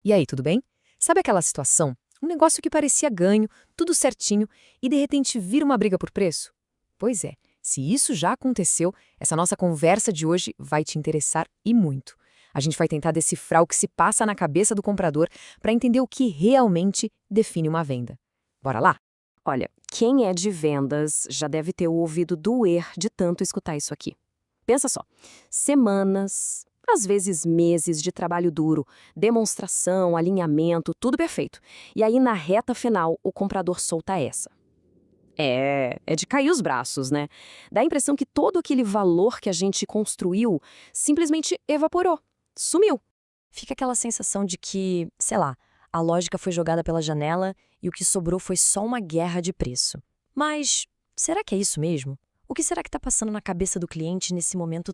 E aí, tudo bem? Sabe aquela situação? Um negócio que parecia ganho, tudo certinho, e de repente vira uma briga por preço? Pois é, se isso já aconteceu, essa nossa conversa de hoje vai te interessar e muito. A gente vai tentar decifrar o que se passa na cabeça do comprador para entender o que realmente define uma venda. Bora lá? Olha, quem é de vendas já deve ter o ouvido doer de tanto escutar isso aqui. Pensa só, semanas, às vezes meses de trabalho duro, demonstração, alinhamento, tudo perfeito. E aí na reta final o comprador solta essa. É de cair os braços, né? Dá a impressão que todo aquele valor que a gente construiu simplesmente evaporou, sumiu. Fica aquela sensação de que, sei lá, a lógica foi jogada pela janela e o que sobrou foi só uma guerra de preço. Mas será que é isso mesmo? O que será que está passando na cabeça do cliente nesse momento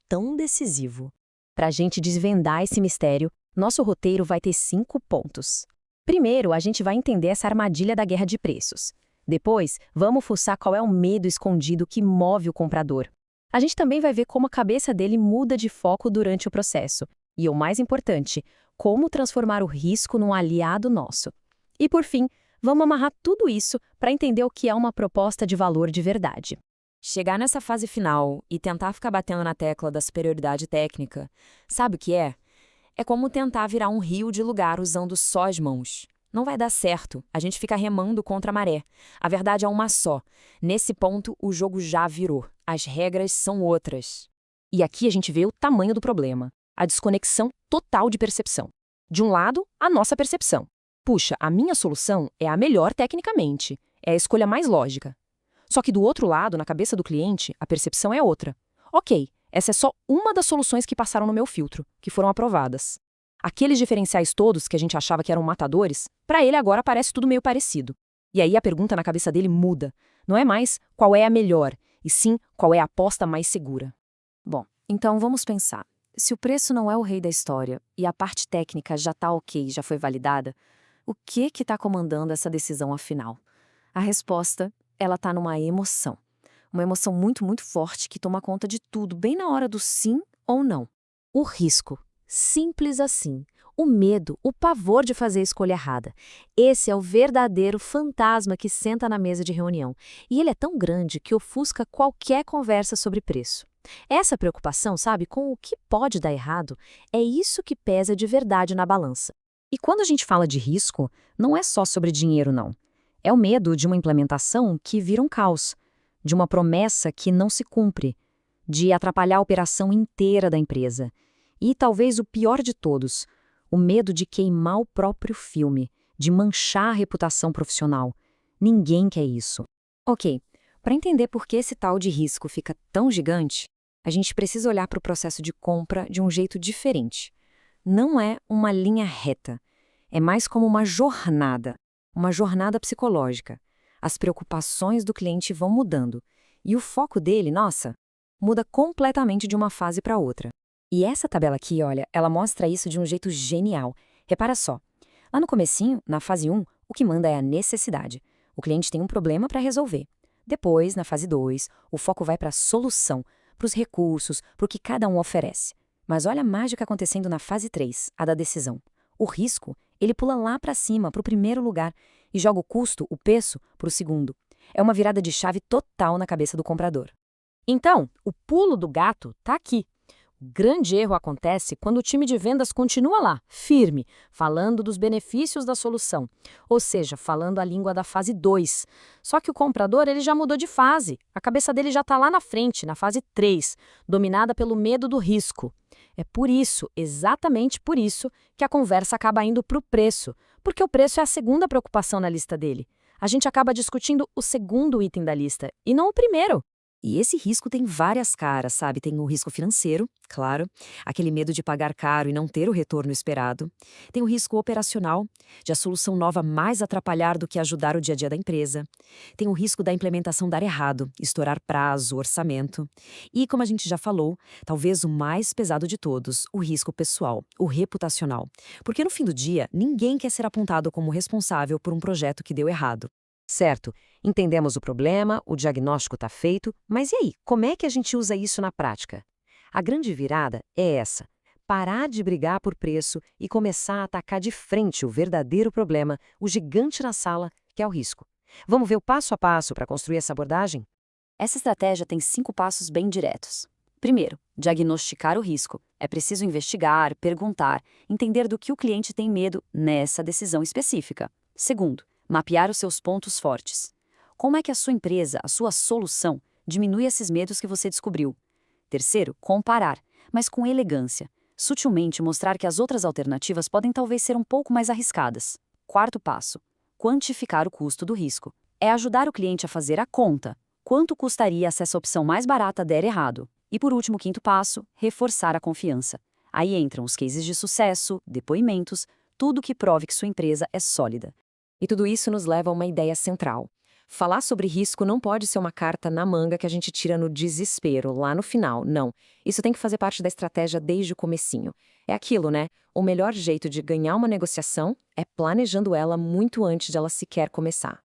tão decisivo? Para a gente desvendar esse mistério, nosso roteiro vai ter 5 pontos. Primeiro, a gente vai entender essa armadilha da guerra de preços. Depois, vamos fuçar qual é o medo escondido que move o comprador. A gente também vai ver como a cabeça dele muda de foco durante o processo. E o mais importante, como transformar o risco num aliado nosso. E por fim, vamos amarrar tudo isso para entender o que é uma proposta de valor de verdade. Chegar nessa fase final e tentar ficar batendo na tecla da superioridade técnica, sabe o que é? É como tentar virar um rio de lugar usando só as mãos. Não vai dar certo, a gente fica remando contra a maré. A verdade é uma só. Nesse ponto, o jogo já virou. As regras são outras. E aqui a gente vê o tamanho do problema. A desconexão total de percepção. De um lado, a nossa percepção. Puxa, a minha solução é a melhor tecnicamente, é a escolha mais lógica. Só que do outro lado, na cabeça do cliente, a percepção é outra. Ok, essa é só uma das soluções que passaram no meu filtro, que foram aprovadas. Aqueles diferenciais todos que a gente achava que eram matadores, para ele agora parece tudo meio parecido. E aí a pergunta na cabeça dele muda. Não é mais qual é a melhor, e sim qual é a aposta mais segura. Bom, então vamos pensar. Se o preço não é o rei da história e a parte técnica já está ok, já foi validada, o que está comandando essa decisão afinal? A resposta, ela está numa emoção. Uma emoção muito forte que toma conta de tudo, bem na hora do sim ou não. O risco. Simples assim. O medo, o pavor de fazer a escolha errada. Esse é o verdadeiro fantasma que senta na mesa de reunião. E ele é tão grande que ofusca qualquer conversa sobre preço. Essa preocupação, sabe, com o que pode dar errado, é isso que pesa de verdade na balança. E quando a gente fala de risco, não é só sobre dinheiro, não. É o medo de uma implementação que vira um caos, de uma promessa que não se cumpre, de atrapalhar a operação inteira da empresa. E talvez o pior de todos, o medo de queimar o próprio filme, de manchar a reputação profissional. Ninguém quer isso. Ok, para entender por que esse tal de risco fica tão gigante, a gente precisa olhar para o processo de compra de um jeito diferente. Não é uma linha reta, é mais como uma jornada psicológica. As preocupações do cliente vão mudando, e o foco dele, nossa, muda completamente de uma fase para outra. E essa tabela aqui, olha, ela mostra isso de um jeito genial. Repara só, lá no comecinho, na fase 1, o que manda é a necessidade. O cliente tem um problema para resolver. Depois, na fase 2, o foco vai para a solução, para os recursos, para o que cada um oferece. Mas olha a mágica acontecendo na fase 3, a da decisão. O risco, ele pula lá para cima, para o primeiro lugar, e joga o custo, o preço, para o segundo. É uma virada de chave total na cabeça do comprador. Então, o pulo do gato está aqui. O grande erro acontece quando o time de vendas continua lá, firme, falando dos benefícios da solução, ou seja, falando a língua da fase 2. Só que o comprador ele já mudou de fase, a cabeça dele já está lá na frente, na fase 3, dominada pelo medo do risco. É por isso, exatamente por isso, que a conversa acaba indo para o preço, porque o preço é a segunda preocupação na lista dele. A gente acaba discutindo o segundo item da lista, e não o primeiro. E esse risco tem várias caras, sabe? Tem o risco financeiro, claro, aquele medo de pagar caro e não ter o retorno esperado. Tem o risco operacional, de a solução nova mais atrapalhar do que ajudar o dia a dia da empresa. Tem o risco da implementação dar errado, estourar prazo, orçamento. E, como a gente já falou, talvez o mais pesado de todos, o risco pessoal, o reputacional. Porque no fim do dia, ninguém quer ser apontado como responsável por um projeto que deu errado. Certo, entendemos o problema, o diagnóstico está feito, mas e aí, como é que a gente usa isso na prática? A grande virada é essa. parar de brigar por preço e começar a atacar de frente o verdadeiro problema, o gigante na sala, que é o risco. Vamos ver o passo a passo para construir essa abordagem? Essa estratégia tem 5 passos bem diretos. Primeiro, diagnosticar o risco. É preciso investigar, perguntar, entender do que o cliente tem medo nessa decisão específica. Segundo, mapear os seus pontos fortes. Como é que a sua empresa, a sua solução, diminui esses medos que você descobriu? Terceiro, comparar, mas com elegância. Sutilmente mostrar que as outras alternativas podem talvez ser um pouco mais arriscadas. Quarto passo, quantificar o custo do risco. É ajudar o cliente a fazer a conta. Quanto custaria se essa opção mais barata der errado? E por último, quinto passo, reforçar a confiança. Aí entram os cases de sucesso, depoimentos, tudo que prove que sua empresa é sólida. E tudo isso nos leva a uma ideia central. Falar sobre risco não pode ser uma carta na manga que a gente tira no desespero, lá no final, não. Isso tem que fazer parte da estratégia desde o comecinho. É aquilo, né? O melhor jeito de ganhar uma negociação é planejando ela muito antes de ela sequer começar.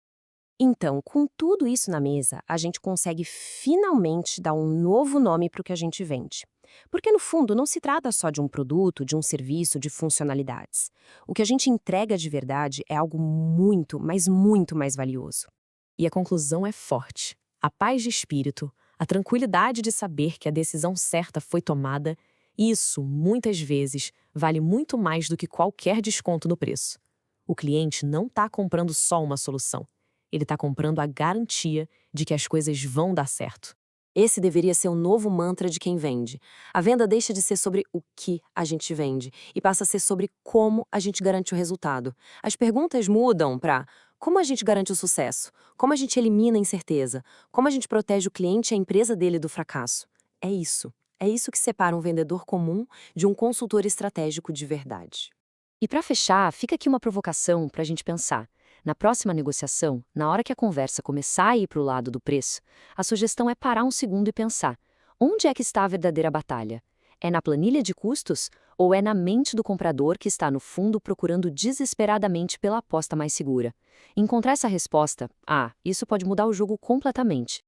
Então, com tudo isso na mesa, a gente consegue finalmente dar um novo nome para o que a gente vende. Porque, no fundo, não se trata só de um produto, de um serviço, de funcionalidades. O que a gente entrega de verdade é algo muito, mas muito mais valioso. E a conclusão é forte. A paz de espírito, a tranquilidade de saber que a decisão certa foi tomada, isso, muitas vezes, vale muito mais do que qualquer desconto no preço. O cliente não está comprando só uma solução. Ele está comprando a garantia de que as coisas vão dar certo. Esse deveria ser o novo mantra de quem vende. A venda deixa de ser sobre o que a gente vende e passa a ser sobre como a gente garante o resultado. As perguntas mudam para como a gente garante o sucesso, como a gente elimina a incerteza, como a gente protege o cliente e a empresa dele do fracasso. É isso que separa um vendedor comum de um consultor estratégico de verdade. E para fechar, fica aqui uma provocação para a gente pensar. Na próxima negociação, na hora que a conversa começar a ir para o lado do preço, a sugestão é parar um segundo e pensar: onde é que está a verdadeira batalha? É na planilha de custos ou é na mente do comprador que está no fundo procurando desesperadamente pela aposta mais segura? Encontrar essa resposta, isso pode mudar o jogo completamente.